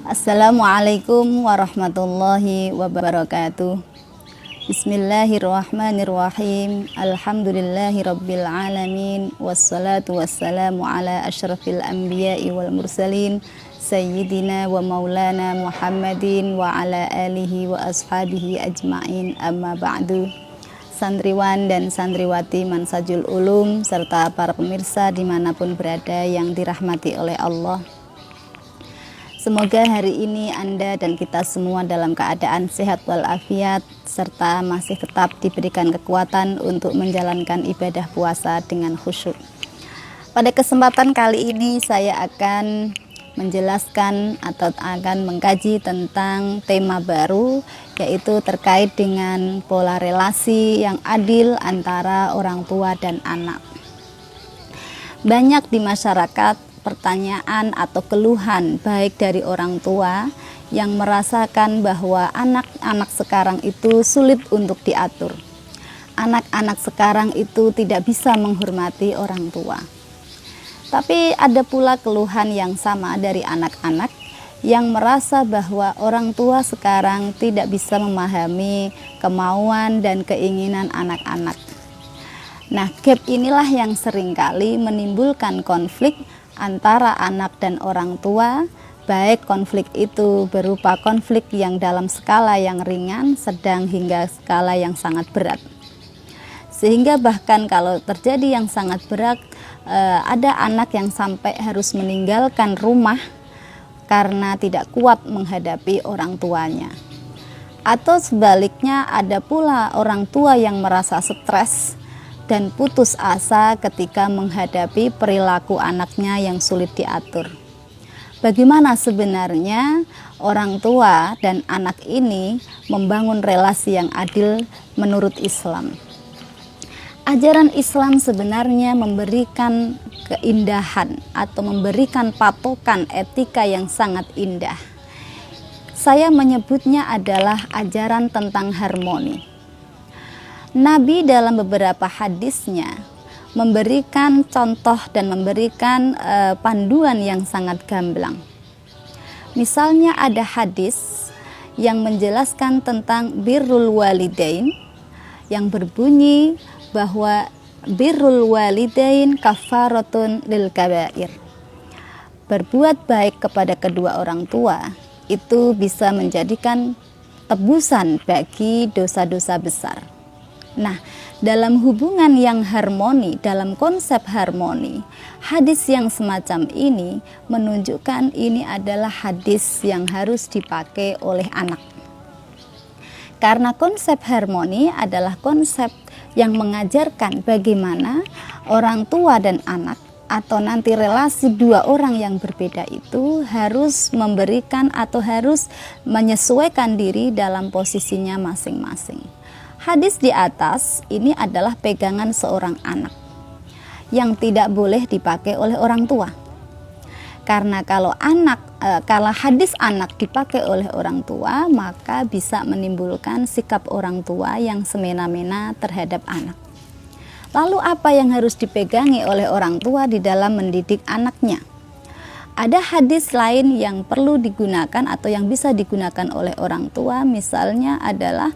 Assalamualaikum warahmatullahi wabarakatuh. Bismillahirrahmanirrahim. Alhamdulillahirabbil alamin wassalatu wassalamu ala asyrafil anbiya'i wal mursalin sayyidina wa maulana Muhammadin wa ala alihi wa ashabihi ajmain, amma ba'du. Santriwan dan santriwati Mansajul Ulum serta para pemirsa dimanapun berada yang dirahmati oleh Allah, semoga hari ini Anda dan kita semua dalam keadaan sehat walafiat serta masih tetap diberikan kekuatan untuk menjalankan ibadah puasa dengan khusyuk. Pada kesempatan kali ini saya akan menjelaskan atau akan mengkaji tentang tema baru, yaitu terkait dengan pola relasi yang adil antara orang tua dan anak. Banyak di masyarakat pertanyaan atau keluhan baik dari orang tua yang merasakan bahwa anak-anak sekarang itu sulit untuk diatur. Anak-anak sekarang itu tidak bisa menghormati orang tua. Tapi ada pula keluhan yang sama dari anak-anak yang merasa bahwa orang tua sekarang tidak bisa memahami kemauan dan keinginan anak-anak. Nah, gap inilah yang seringkali menimbulkan konflik antara anak dan orang tua, baik konflik itu berupa konflik yang dalam skala yang ringan, sedang hingga skala yang sangat berat. Sehingga bahkan kalau terjadi yang sangat berat, ada anak yang sampai harus meninggalkan rumah karena tidak kuat menghadapi orang tuanya. Atau sebaliknya, ada pula orang tua yang merasa stres dan putus asa ketika menghadapi perilaku anaknya yang sulit diatur. Bagaimana sebenarnya orang tua dan anak ini membangun relasi yang adil menurut Islam? Ajaran Islam sebenarnya memberikan keindahan atau memberikan patokan etika yang sangat indah. Saya menyebutnya adalah ajaran tentang harmoni. Nabi dalam beberapa hadisnya memberikan contoh dan memberikan panduan yang sangat gamblang. Misalnya ada hadis yang menjelaskan tentang birrul walidain yang berbunyi bahwa birrul walidain kafaratun lil kabair. Berbuat baik kepada kedua orang tua itu bisa menjadikan tebusan bagi dosa-dosa besar. Nah, dalam hubungan yang harmoni, dalam konsep harmoni, hadis yang semacam ini menunjukkan ini adalah hadis yang harus dipakai oleh anak. Karena konsep harmoni adalah konsep yang mengajarkan bagaimana orang tua dan anak atau nanti relasi dua orang yang berbeda itu harus memberikan atau harus menyesuaikan diri dalam posisinya masing-masing. Hadis di atas ini adalah pegangan seorang anak yang tidak boleh dipakai oleh orang tua. Karena kalau hadis anak dipakai oleh orang tua, maka bisa menimbulkan sikap orang tua yang semena-mena terhadap anak. Lalu apa yang harus dipegangi oleh orang tua di dalam mendidik anaknya? Ada hadis lain yang perlu digunakan atau yang bisa digunakan oleh orang tua, misalnya adalah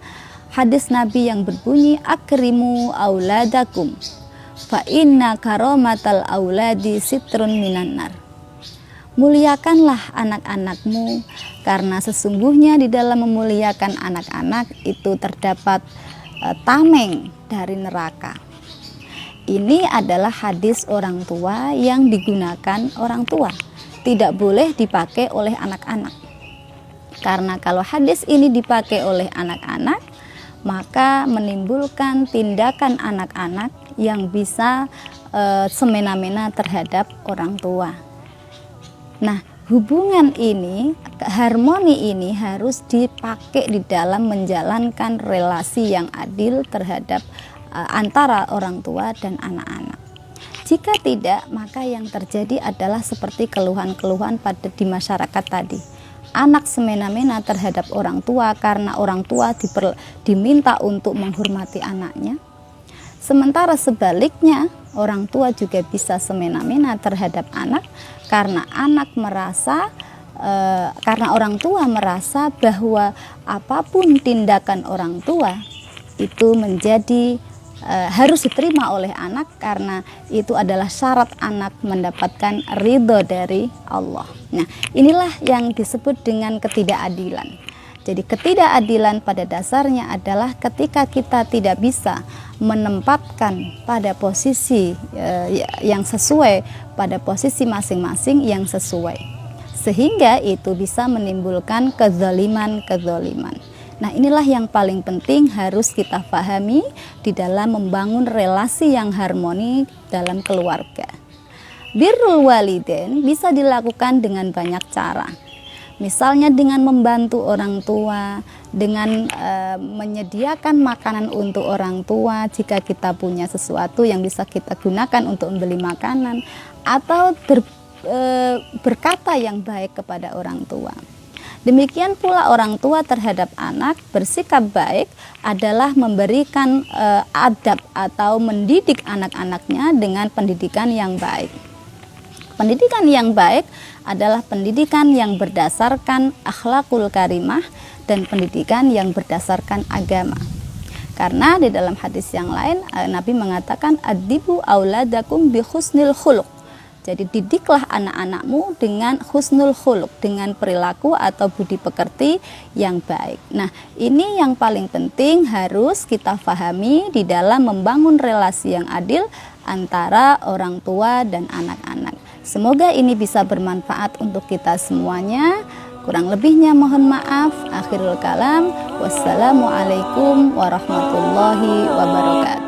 hadis Nabi yang berbunyi akrimu auladakum fa inna karomatal auladi sitrun minan nar. Muliakanlah anak-anakmu karena sesungguhnya di dalam memuliakan anak-anak itu terdapat tameng dari neraka. Ini adalah hadis orang tua yang digunakan orang tua, tidak boleh dipakai oleh anak-anak. Karena kalau hadis ini dipakai oleh anak-anak, maka menimbulkan tindakan anak-anak yang bisa semena-mena terhadap orang tua. Nah, hubungan ini, harmoni ini harus dipakai di dalam menjalankan relasi yang adil terhadap antara orang tua dan anak-anak. Jika tidak, maka yang terjadi adalah seperti keluhan-keluhan di masyarakat tadi. Anak semena-mena terhadap orang tua karena orang tua diminta untuk menghormati anaknya. Sementara sebaliknya, orang tua juga bisa semena-mena terhadap anak karena anak merasa karena orang tua merasa bahwa apapun tindakan orang tua itu menjadi harus diterima oleh anak, karena itu adalah syarat anak mendapatkan ridho dari Allah. Nah, inilah yang disebut dengan ketidakadilan. Jadi ketidakadilan pada dasarnya adalah ketika kita tidak bisa menempatkan pada posisi yang sesuai, pada posisi masing-masing yang sesuai, sehingga itu bisa menimbulkan kezaliman. Nah, inilah yang paling penting harus kita pahami di dalam membangun relasi yang harmoni dalam keluarga. Birrul walidain bisa dilakukan dengan banyak cara. Misalnya dengan membantu orang tua, dengan menyediakan makanan untuk orang tua jika kita punya sesuatu yang bisa kita gunakan untuk membeli makanan, atau berkata yang baik kepada orang tua. Demikian pula orang tua terhadap anak bersikap baik adalah memberikan adab atau mendidik anak-anaknya dengan pendidikan yang baik. Pendidikan yang baik adalah pendidikan yang berdasarkan akhlakul karimah dan pendidikan yang berdasarkan agama. Karena di dalam hadis yang lain Nabi mengatakan adibu auladakum bi husnil khuluq. Jadi didiklah anak-anakmu dengan husnul khuluq, dengan perilaku atau budi pekerti yang baik. Nah, ini yang paling penting harus kita pahami di dalam membangun relasi yang adil antara orang tua dan anak-anak. Semoga ini bisa bermanfaat untuk kita semuanya. Kurang lebihnya mohon maaf. Akhirul kalam. Wassalamualaikum warahmatullahi wabarakatuh.